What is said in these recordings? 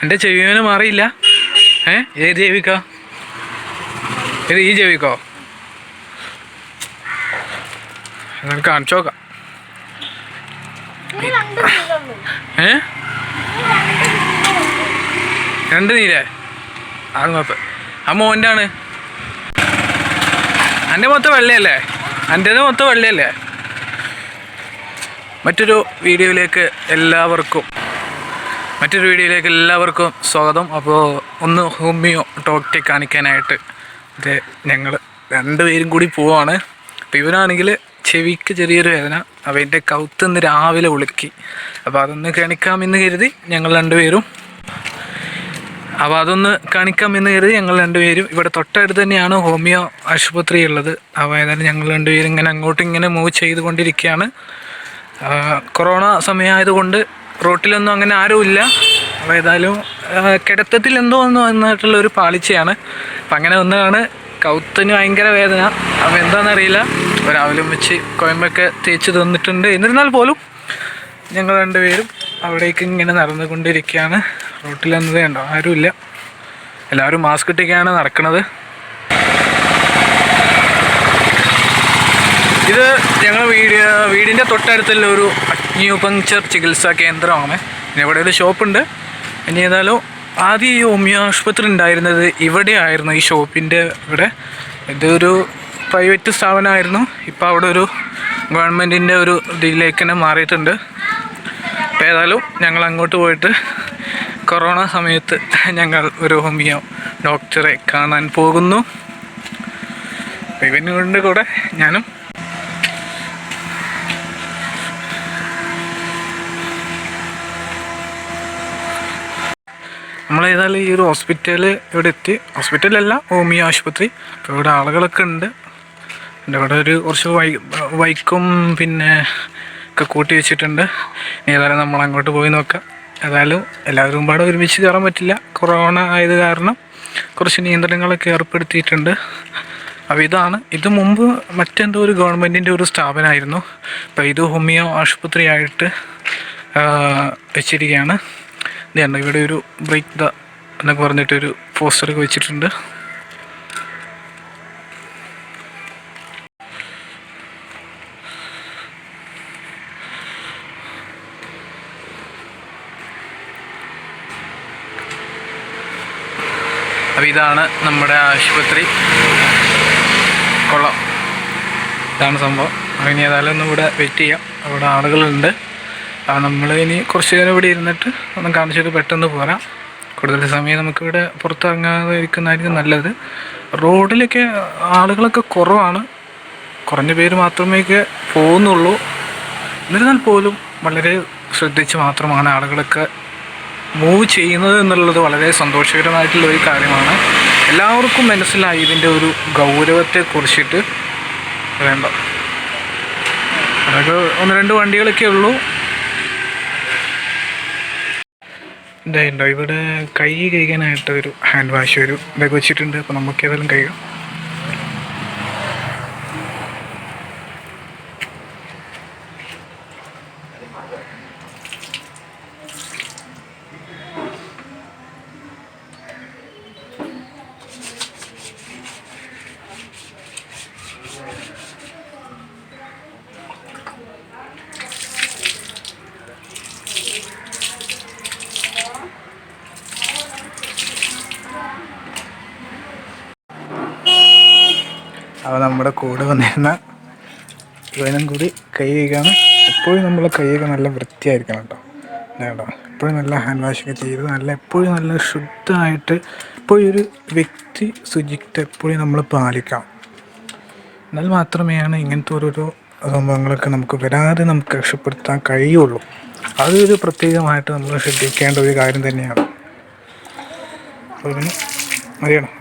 എൻ്റെ ചെവിവന് മാറിയില്ല. ഏത് ചെവിക്കോ? ഇത് ഈ ചെവിക്കോ? നമുക്ക് കാണിച്ചു നോക്കാം. രണ്ട് നീലേ? അത് മൊത്തം ആ മോൻ്റെ ആണ്. എൻ്റെ മൊത്തം വെള്ളയല്ലേ? എൻ്റേത് മൊത്തം വെള്ളയല്ലേ? മറ്റൊരു വീഡിയോയിലേക്ക് എല്ലാവർക്കും സ്വാഗതം. അപ്പോൾ ഒന്ന് ഹോമിയോ ഡോക്ടറെ കാണിക്കാനായിട്ട് ഞങ്ങൾ രണ്ടുപേരും കൂടി പോവാണ്. അപ്പോൾ ഇവനാണെങ്കിൽ ചെവിക്ക് ചെറിയൊരു വേദന, അവൻ്റെ കൗത്തുനിന്ന് രാവിലെ ഉളുക്കി. അപ്പോൾ അതൊന്ന് കാണിക്കാമെന്ന് കരുതി ഞങ്ങൾ രണ്ടുപേരും ഇവിടെ തൊട്ടടുത്ത് തന്നെയാണ് ഹോമിയോ ആശുപത്രി ഉള്ളത്. അപ്പോൾ ഏതായാലും ഞങ്ങൾ രണ്ടുപേരും ഇങ്ങനെ അങ്ങോട്ടും ഇങ്ങനെ മൂവ് ചെയ്തുകൊണ്ടിരിക്കുകയാണ്. കൊറോണ സമയമായതുകൊണ്ട് റോട്ടിലൊന്നും അങ്ങനെ ആരുമില്ല. അപ്പോൾ ഏതായാലും കിടത്തത്തിൽ എന്തോ ഒന്ന് വന്നിട്ടുള്ളൊരു പാളിച്ചയാണ്. അപ്പം അങ്ങനെ ഒന്നാണ്. കൗത്തിന് ഭയങ്കര വേദന. അപ്പോൾ എന്താണെന്നറിയില്ല. രാവിലെ വെച്ച് കോയമ്പൊക്കെ തേച്ച് തന്നിട്ടുണ്ട്. എന്നിരുന്നാൽ പോലും ഞങ്ങൾ രണ്ടുപേരും അവിടേക്ക് ഇങ്ങനെ നടന്നുകൊണ്ടിരിക്കുകയാണ്. റോട്ടിലൊന്നും വേണ്ടോ ആരുമില്ല. എല്ലാവരും മാസ്ക് ഇട്ടൊക്കെയാണ് നടക്കുന്നത്. ഇത് ഞങ്ങൾ വീടിൻ്റെ തൊട്ടടുത്തുള്ള ഒരു അഗ്നിപങ്ക്ചർ ചികിത്സാ കേന്ദ്രമാണ്. പിന്നെ ഇവിടെ ഒരു ഷോപ്പുണ്ട്. ഇനി ഏതായാലും ആദ്യം ഈ ഹോമിയോ ആശുപത്രി ഉണ്ടായിരുന്നത് ഇവിടെ ആയിരുന്നു, ഈ ഷോപ്പിൻ്റെ ഇവിടെ. ഇതൊരു പ്രൈവറ്റ് സ്ഥാപനമായിരുന്നു. ഇപ്പോൾ അവിടെ ഒരു ഗവൺമെൻറ്റിൻ്റെ ഒരു ഇതിലേക്ക് തന്നെ മാറിയിട്ടുണ്ട്. അപ്പോൾ ഏതായാലും ഞങ്ങൾ അങ്ങോട്ട് പോയിട്ട് കൊറോണ സമയത്ത് ഞങ്ങൾ ഒരു ഹോമിയോ ഡോക്ടറെ കാണാൻ പോകുന്നു. ഇവനുകൊണ്ട് കൂടെ ഞാനും. നമ്മളേതായാലും ഈ ഒരു ഇവിടെ എത്തി. ഹോസ്പിറ്റലല്ല, ഹോമിയോ ആശുപത്രി. അപ്പോൾ ഇവിടെ ആളുകളൊക്കെ ഉണ്ട്. ഇവിടെ ഒരു കുറച്ച് ബൈക്കും പിന്നെ ഒക്കെ കൂട്ടി വെച്ചിട്ടുണ്ട്. ഏതായാലും നമ്മൾ അങ്ങോട്ട് പോയി നോക്കാം. ഏതായാലും എല്ലാവരും പാടെ ഒരുമിച്ച് കയറാൻ പറ്റില്ല. കൊറോണ ആയത് കാരണം കുറച്ച് നിയന്ത്രണങ്ങളൊക്കെ ഏർപ്പെടുത്തിയിട്ടുണ്ട്. അപ്പോൾ ഇത് മുമ്പ് മറ്റെന്തോ ഒരു ഗവൺമെൻറ്റിൻ്റെ ഒരു സ്ഥാപനമായിരുന്നു. അപ്പോൾ ഇത് ഹോമിയോ ആശുപത്രിയായിട്ട് വെച്ചിരിക്കുകയാണ്. ഇതുണ്ട്, ഇവിടെ ഒരു ബ്രേക്ക് ദ എന്നൊക്കെ പറഞ്ഞിട്ടൊരു പോസ്റ്ററൊക്കെ വെച്ചിട്ടുണ്ട്. അപ്പോൾ ഇതാണ് നമ്മുടെ ആശുപത്രി. കൊള്ളാം, ഇതാണ് സംഭവം. ഇനി ഏതായാലും ഒന്ന് ഇവിടെ വെയിറ്റ് ചെയ്യാം. അവിടെ ആളുകളുണ്ട്. നമ്മൾ ഇനി കുറച്ച് നേരം ഇവിടെ ഇരുന്നിട്ട് ഒന്ന് കാണിച്ചിട്ട് പെട്ടെന്ന് പോരാം. കൂടുതൽ സമയം നമുക്കിവിടെ പുറത്തിറങ്ങാതെ ഇരിക്കുന്നതായിരിക്കും നല്ലത്. റോഡിലൊക്കെ ആളുകളൊക്കെ കുറവാണ്. കുറഞ്ഞ പേര് മാത്രമേ പോകുന്നുള്ളൂ. എന്നിരുന്നാൽ പോലും വളരെ ശ്രദ്ധിച്ച് മാത്രമാണ് ആളുകളൊക്കെ മൂവ് ചെയ്യുന്നത് എന്നുള്ളത് വളരെ സന്തോഷകരമായിട്ടുള്ളൊരു കാര്യമാണ്. എല്ലാവർക്കും മനസ്സിലായി ഇതിൻ്റെ ഒരു ഗൗരവത്തെ കുറിച്ചിട്ട്. വേണ്ട, അതൊക്കെ 1-2 വണ്ടികളൊക്കെ ഉള്ളൂ. ഉണ്ടോ ഇവിടെ കൈ കഴുകാനായിട്ട് ഒരു ഹാൻഡ് വാഷ് ഇതൊക്കെ വെച്ചിട്ടുണ്ട്. അപ്പോൾ നമുക്ക് ഏതായാലും കഴുകാം. അപ്പോൾ നമ്മുടെ കൂടെ വന്നിരുന്ന ഇവനും കൂടി കൈ കഴുകാണ്. എപ്പോഴും നമ്മളെ കൈയൊക്കെ നല്ല വൃത്തിയായിരിക്കണം കേട്ടോ. എപ്പോഴും നല്ല ഹാൻഡ് വാഷൊക്കെ ചെയ്ത് എപ്പോഴും നല്ല ശുദ്ധമായിട്ട് എപ്പോഴും ഒരു വ്യക്തി ശുചിത്വം എപ്പോഴും നമ്മൾ പാലിക്കാം. എന്നാൽ മാത്രമേയാണ് ഇങ്ങനത്തെ ഓരോരോ സംഭവങ്ങളൊക്കെ നമുക്ക് വരാതെ നമുക്ക് രക്ഷപ്പെടുത്താൻ കഴിയുള്ളൂ. അതൊരു പ്രത്യേകമായിട്ട് നമ്മൾ ശ്രദ്ധിക്കേണ്ട ഒരു കാര്യം തന്നെയാണ്. അറിയണം.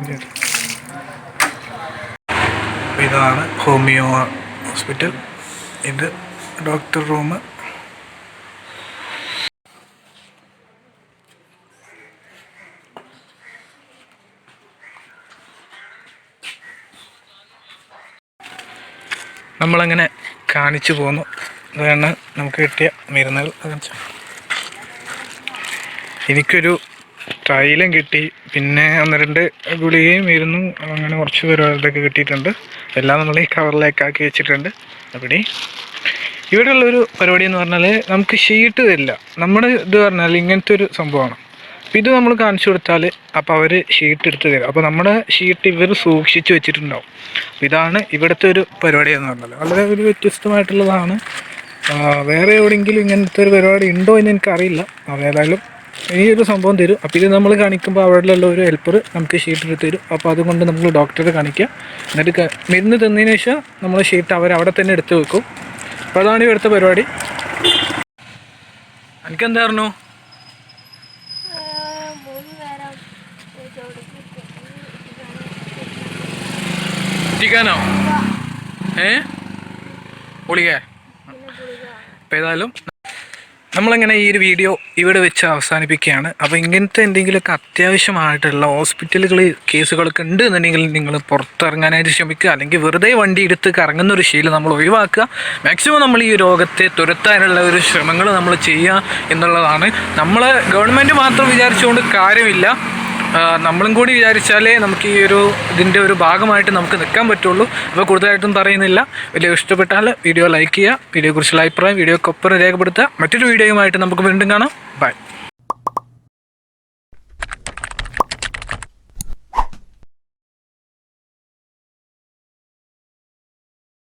ഇതാണ് ഹോമിയോ ഹോസ്പിറ്റൽ. ഇത് ഡോക്ടർ റൂം. നമ്മളങ്ങനെ കാണിച്ചു പോന്നു. അതാണ് നമുക്ക് കിട്ടിയ മരുന്നുകൾ. എനിക്കൊരു തൈലം കിട്ടി, പിന്നെ 1-2 ഗുളികയും ഇരുന്നും അങ്ങനെ കുറച്ച് പരിപാടിയൊക്കെ കിട്ടിയിട്ടുണ്ട്. എല്ലാം നമ്മൾ ഈ കവറിലേക്ക് ആക്കി വെച്ചിട്ടുണ്ട്. അവിടെ ഇവിടെയുള്ളൊരു പരിപാടി എന്ന് പറഞ്ഞാൽ നമുക്ക് ഷീട്ട് തരില്ല. നമ്മുടെ ഇത് പറഞ്ഞാൽ ഇങ്ങനത്തെ ഒരു സംഭവമാണ്. അപ്പോൾ ഇത് നമ്മൾ കാണിച്ചു കൊടുത്താൽ അപ്പോൾ അവർ ഷീറ്റ് എടുത്ത് തരും. അപ്പോൾ നമ്മുടെ ഷീറ്റ് ഇവർ സൂക്ഷിച്ച് വെച്ചിട്ടുണ്ടാവും. അപ്പോൾ ഇതാണ് ഇവിടുത്തെ ഒരു പരിപാടി എന്ന് പറഞ്ഞാൽ വളരെ ഒരു വ്യത്യസ്തമായിട്ടുള്ളതാണ്. വേറെ എവിടെയെങ്കിലും ഇങ്ങനത്തെ ഒരു പരിപാടി ഉണ്ടോ എന്ന് എനിക്കറിയില്ല. അതേതായാലും ഈ ഒരു സംഭവം തരും. അപ്പോൾ ഇത് നമ്മൾ കാണിക്കുമ്പോൾ അവിടെയുള്ള ഒരു ഹെൽപ്പർ നമുക്ക് ഷീറ്റ് എടുത്ത് തരും. അപ്പോൾ അതുകൊണ്ട് നമ്മൾ ഡോക്ടറെ കാണിക്കുക. എന്നിട്ട് മരുന്ന് തന്നതിന് ശേഷം നമ്മൾ ഷീറ്റ് അവിടെ തന്നെ എടുത്ത് വെക്കും. അപ്പോൾ അതാണ് ഇവിടുത്തെ പരിപാടി. എനിക്കെന്തായിരുന്നു ചിക്കനോ ഗുളിക? അപ്പോൾ ഏതായാലും നമ്മളങ്ങനെ ഈ ഒരു വീഡിയോ ഇവിടെ വെച്ച് അവസാനിപ്പിക്കുകയാണ്. അപ്പോൾ ഇങ്ങനത്തെ എന്തെങ്കിലുമൊക്കെ അത്യാവശ്യമായിട്ടുള്ള ഹോസ്പിറ്റലുകൾ കേസുകളൊക്കെ ഉണ്ട് എന്നുണ്ടെങ്കിൽ നിങ്ങൾ പുറത്തിറങ്ങാനായിട്ട് ശ്രമിക്കുക. അല്ലെങ്കിൽ വെറുതെ വണ്ടി എടുത്ത് കറങ്ങുന്ന ഒരു ശീലം നമ്മൾ ഒഴിവാക്കുക. മാക്സിമം നമ്മൾ ഈ രോഗത്തെ തുരത്താനുള്ള ഒരു ശ്രമങ്ങൾ നമ്മൾ ചെയ്യുക എന്നുള്ളതാണ്. നമ്മൾ ഗവൺമെൻറ് മാത്രം വിചാരിച്ചുകൊണ്ട് കാര്യമില്ല. നമ്മളും കൂടി വിചാരിച്ചാലേ നമുക്ക് ഈ ഇതിൻ്റെ ഒരു ഭാഗമായിട്ട് നമുക്ക് നിൽക്കാൻ പറ്റുള്ളൂ. അപ്പോൾ കൂടുതലായിട്ടും പറയുന്നില്ല. വീഡിയോ ഇഷ്ടപ്പെട്ടാൽ വീഡിയോ ലൈക്ക് ചെയ്യുക. വീഡിയോയെക്കുറിച്ചുള്ള അഭിപ്രായം വീഡിയോക്കൊപ്പം രേഖപ്പെടുത്തുക. മറ്റൊരു വീഡിയോയുമായിട്ട് നമുക്ക് വീണ്ടും കാണാം. ബൈ.